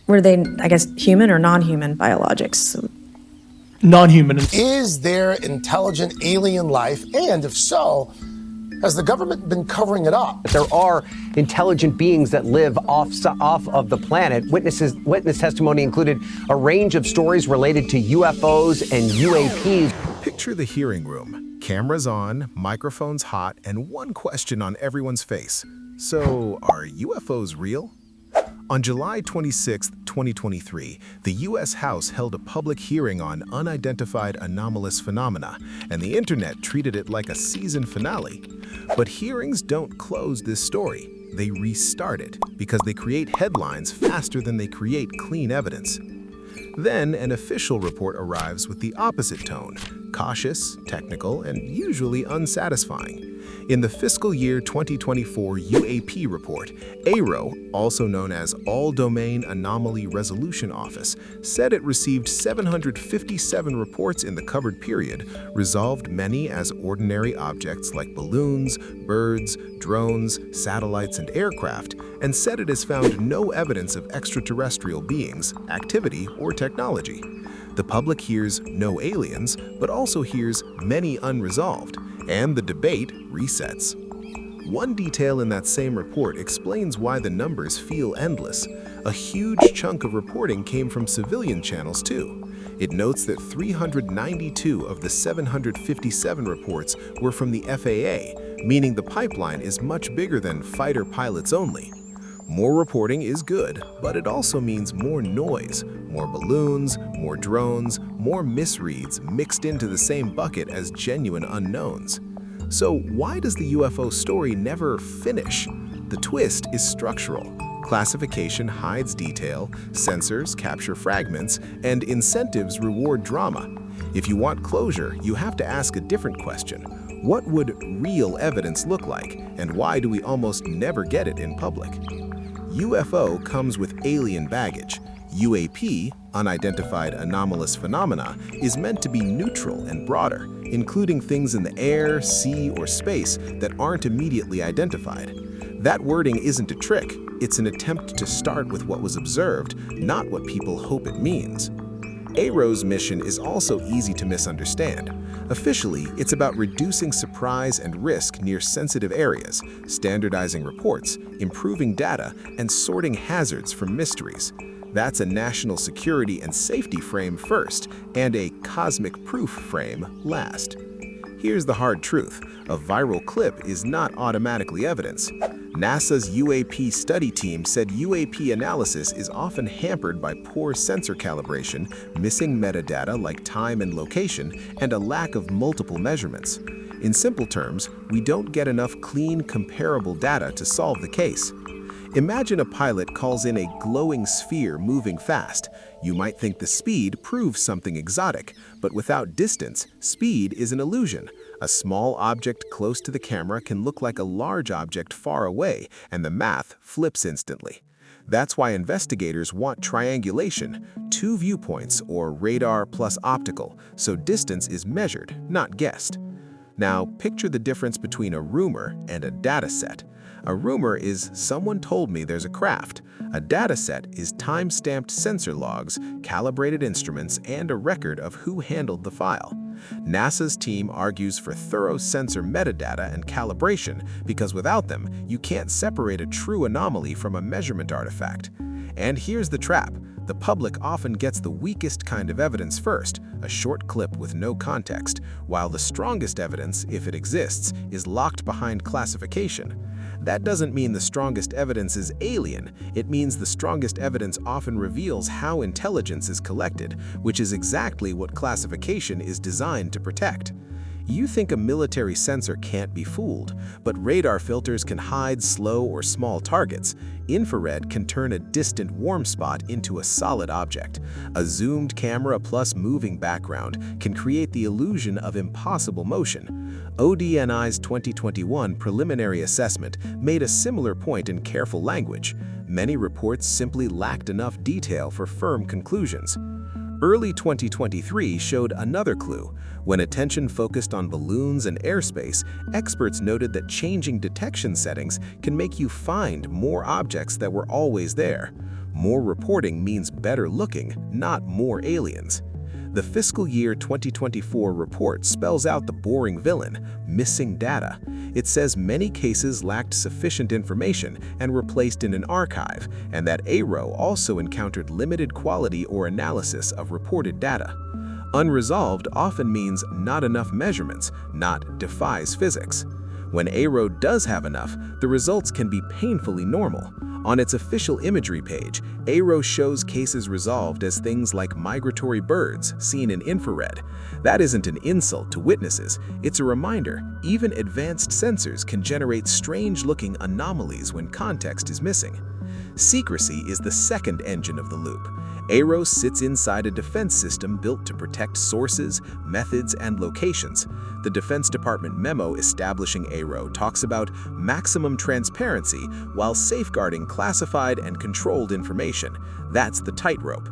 Were they, I guess, human or non-human biologics? Non-human. Is there intelligent alien life? And if so, has the government been covering it up? There are intelligent beings that live off of the planet. Witness testimony included a range of stories related to UFOs and UAPs. Picture the hearing room. Cameras on, microphones hot, and one question on everyone's face. So, are UFOs real? On July 26, 2023, the U.S. House held a public hearing on unidentified anomalous phenomena, and the internet treated it like a season finale. But hearings don't close this story. They restart it, because they create headlines faster than they create clean evidence. Then, an official report arrives with the opposite tone, cautious, technical, and usually unsatisfying. In the fiscal year 2024 UAP report, AARO, also known as All-Domain Anomaly Resolution Office, said it received 757 reports in the covered period, resolved many as ordinary objects like balloons, birds, drones, satellites, and aircraft, and said it has found no evidence of extraterrestrial beings, activity, or technology. The public hears no aliens, but also hears many unresolved, and the debate resets. One detail in that same report explains why the numbers feel endless. A huge chunk of reporting came from civilian channels too. It notes that 392 of the 757 reports were from the FAA, meaning the pipeline is much bigger than fighter pilots only. More reporting is good, but it also means more noise, more balloons, more drones, more misreads mixed into the same bucket as genuine unknowns. So why does the UFO story never finish? The twist is structural. Classification hides detail, sensors capture fragments, and incentives reward drama. If you want closure, you have to ask a different question. What would real evidence look like, and why do we almost never get it in public? UFO comes with alien baggage. UAP, unidentified anomalous phenomena, is meant to be neutral and broader, including things in the air, sea, or space that aren't immediately identified. That wording isn't a trick, it's an attempt to start with what was observed, not what people hope it means. AARO's mission is also easy to misunderstand. Officially, it's about reducing surprise and risk near sensitive areas, standardizing reports, improving data, and sorting hazards from mysteries. That's a national security and safety frame first, and a cosmic proof frame last. Here's the hard truth. A viral clip is not automatically evidence. NASA's UAP study team said UAP analysis is often hampered by poor sensor calibration, missing metadata like time and location, and a lack of multiple measurements. In simple terms, we don't get enough clean, comparable data to solve the case. Imagine a pilot calls in a glowing sphere moving fast. You might think the speed proves something exotic, but without distance, speed is an illusion. A small object close to the camera can look like a large object far away, and the math flips instantly. That's why investigators want triangulation, 2 viewpoints or radar plus optical, so distance is measured, not guessed. Now, picture the difference between a rumor and a data set. A rumor is someone told me there's a craft. A data set is time-stamped sensor logs, calibrated instruments, and a record of who handled the file. NASA's team argues for thorough sensor metadata and calibration because without them, you can't separate a true anomaly from a measurement artifact. And here's the trap. The public often gets the weakest kind of evidence first, a short clip with no context, while the strongest evidence, if it exists, is locked behind classification. That doesn't mean the strongest evidence is alien. It means the strongest evidence often reveals how intelligence is collected, which is exactly what classification is designed to protect. You think a military sensor can't be fooled, but radar filters can hide slow or small targets. Infrared can turn a distant warm spot into a solid object. A zoomed camera plus moving background can create the illusion of impossible motion. ODNI's 2021 preliminary assessment made a similar point in careful language. Many reports simply lacked enough detail for firm conclusions. Early 2023 showed another clue. When attention focused on balloons and airspace, experts noted that changing detection settings can make you find more objects that were always there. More reporting means better looking, not more aliens. The fiscal year 2024 report spells out the boring villain, missing data. It says many cases lacked sufficient information and were placed in an archive, and that AARO also encountered limited quality or analysis of reported data. Unresolved often means not enough measurements, not defies physics. When AARO does have enough, the results can be painfully normal. On its official imagery page, AARO shows cases resolved as things like migratory birds seen in infrared. That isn't an insult to witnesses, it's a reminder even advanced sensors can generate strange-looking anomalies when context is missing. Secrecy is the second engine of the loop. AARO sits inside a defense system built to protect sources, methods, and locations. The Defense Department memo establishing AARO talks about maximum transparency while safeguarding classified and controlled information. That's the tightrope.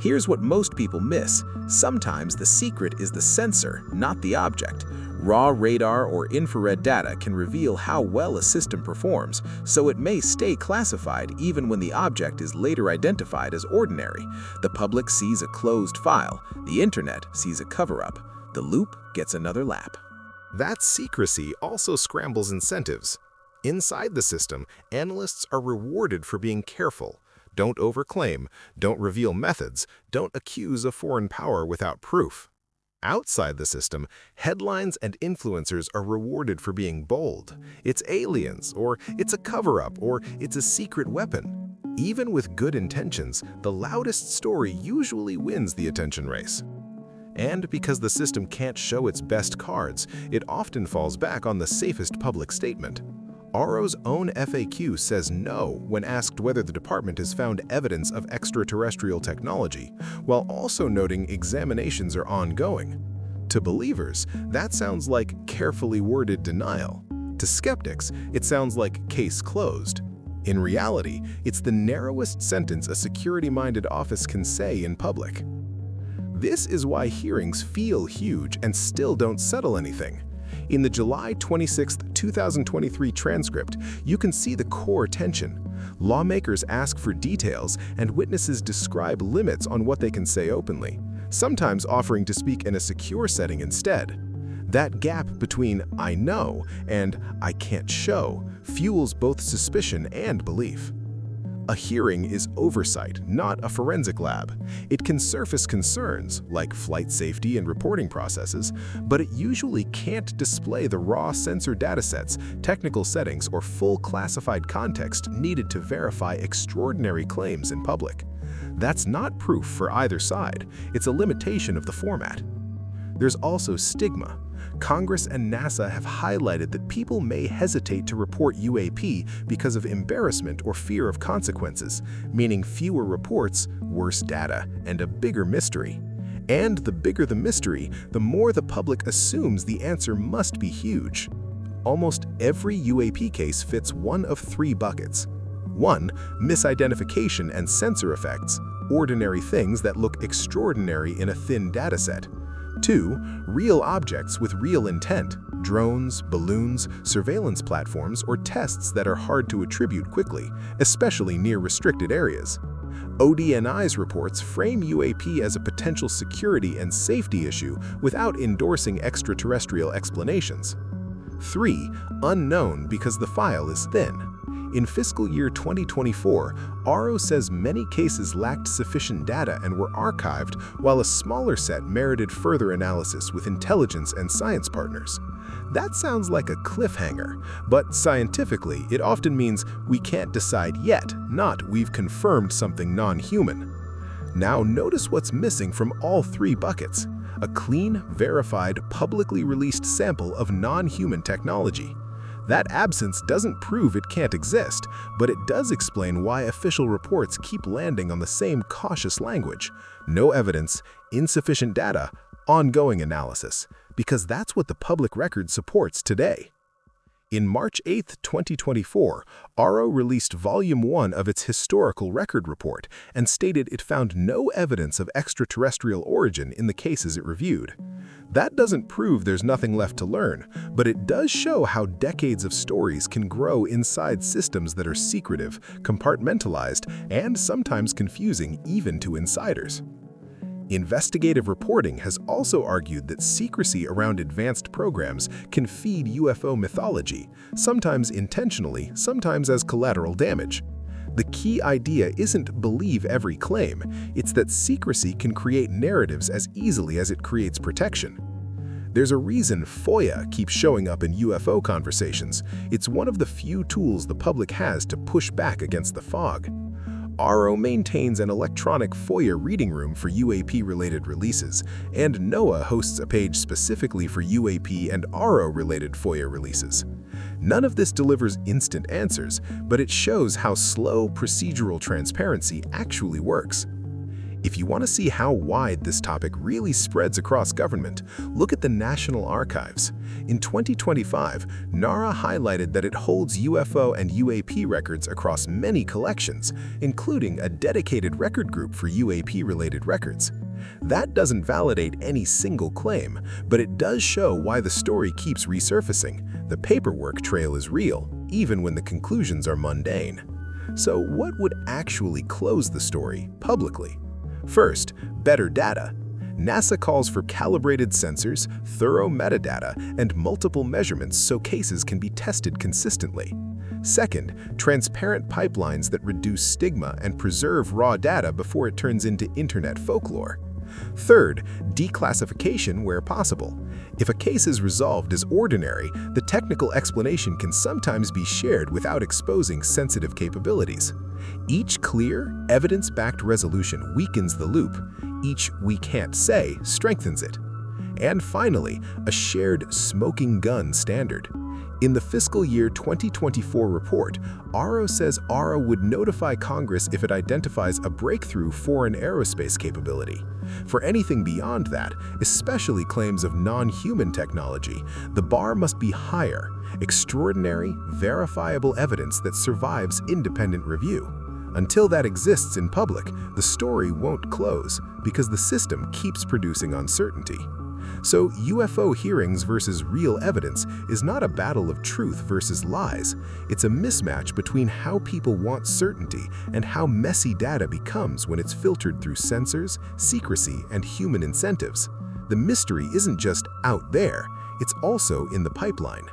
Here's what most people miss. Sometimes the secret is the sensor, not the object. Raw radar or infrared data can reveal how well a system performs, so it may stay classified even when the object is later identified as ordinary. The public sees a closed file, the internet sees a cover-up. The loop gets another lap. That secrecy also scrambles incentives. Inside the system, analysts are rewarded for being careful. Don't overclaim, don't reveal methods, don't accuse a foreign power without proof. Outside the system, headlines and influencers are rewarded for being bold. It's aliens, or it's a cover-up, or it's a secret weapon. Even with good intentions, the loudest story usually wins the attention race. And because the system can't show its best cards, it often falls back on the safest public statement. AARO's own FAQ says no when asked whether the department has found evidence of extraterrestrial technology, while also noting examinations are ongoing. To believers, that sounds like carefully worded denial. To skeptics, it sounds like case closed. In reality, it's the narrowest sentence a security-minded office can say in public. This is why hearings feel huge and still don't settle anything. In the July 26, 2023 transcript, you can see the core tension. Lawmakers ask for details, and witnesses describe limits on what they can say openly, sometimes offering to speak in a secure setting instead. That gap between "I know" and "I can't show" fuels both suspicion and belief. A hearing is oversight, not a forensic lab. It can surface concerns, like flight safety and reporting processes, but it usually can't display the raw sensor datasets, technical settings, or full classified context needed to verify extraordinary claims in public. That's not proof for either side. It's a limitation of the format. There's also stigma. Congress and NASA have highlighted that people may hesitate to report UAP because of embarrassment or fear of consequences, meaning fewer reports, worse data, and a bigger mystery. And the bigger the mystery, the more the public assumes the answer must be huge. Almost every UAP case fits one of three buckets. 1. Misidentification and sensor effects, ordinary things that look extraordinary in a thin dataset. 2. Real objects with real intent, drones, balloons, surveillance platforms, or tests that are hard to attribute quickly, especially near restricted areas. ODNI's reports frame UAP as a potential security and safety issue without endorsing extraterrestrial explanations. 3. Unknown because the file is thin. In fiscal year 2024, AARO says many cases lacked sufficient data and were archived, while a smaller set merited further analysis with intelligence and science partners. That sounds like a cliffhanger, but scientifically, it often means we can't decide yet, not we've confirmed something non-human. Now notice what's missing from all three buckets: a clean, verified, publicly released sample of non-human technology. That absence doesn't prove it can't exist, but it does explain why official reports keep landing on the same cautious language: no evidence, insufficient data, ongoing analysis, because that's what the public record supports today. In March 8, 2024, AARO released Volume 1 of its Historical Record Report and stated it found no evidence of extraterrestrial origin in the cases it reviewed. That doesn't prove there's nothing left to learn, but it does show how decades of stories can grow inside systems that are secretive, compartmentalized, and sometimes confusing even to insiders. Investigative reporting has also argued that secrecy around advanced programs can feed UFO mythology, sometimes intentionally, sometimes as collateral damage. The key idea isn't believe every claim, it's that secrecy can create narratives as easily as it creates protection. There's a reason FOIA keeps showing up in UFO conversations. It's one of the few tools the public has to push back against the fog. AARO maintains an electronic FOIA reading room for UAP-related releases, and NOAA hosts a page specifically for UAP and AARO-related FOIA releases. None of this delivers instant answers, but it shows how slow procedural transparency actually works. If you want to see how wide this topic really spreads across government, look at the National Archives. In 2025, NARA highlighted that it holds UFO and UAP records across many collections, including a dedicated record group for UAP-related records. That doesn't validate any single claim, but it does show why the story keeps resurfacing. The paperwork trail is real, even when the conclusions are mundane. So what would actually close the story publicly? First, better data. NASA calls for calibrated sensors, thorough metadata, and multiple measurements so cases can be tested consistently. Second, transparent pipelines that reduce stigma and preserve raw data before it turns into internet folklore. Third, declassification where possible. If a case is resolved as ordinary, the technical explanation can sometimes be shared without exposing sensitive capabilities. Each clear, evidence-backed resolution weakens the loop. Each "we can't say" strengthens it. And finally, a shared smoking gun standard. In the fiscal year 2024 report, AARO says AARO would notify Congress if it identifies a breakthrough foreign aerospace capability. For anything beyond that, especially claims of non-human technology, the bar must be higher: extraordinary, verifiable evidence that survives independent review. Until that exists in public, the story won't close because the system keeps producing uncertainty. So UFO hearings versus real evidence is not a battle of truth versus lies. It's a mismatch between how people want certainty and how messy data becomes when it's filtered through censors, secrecy, and human incentives. The mystery isn't just out there, it's also in the pipeline.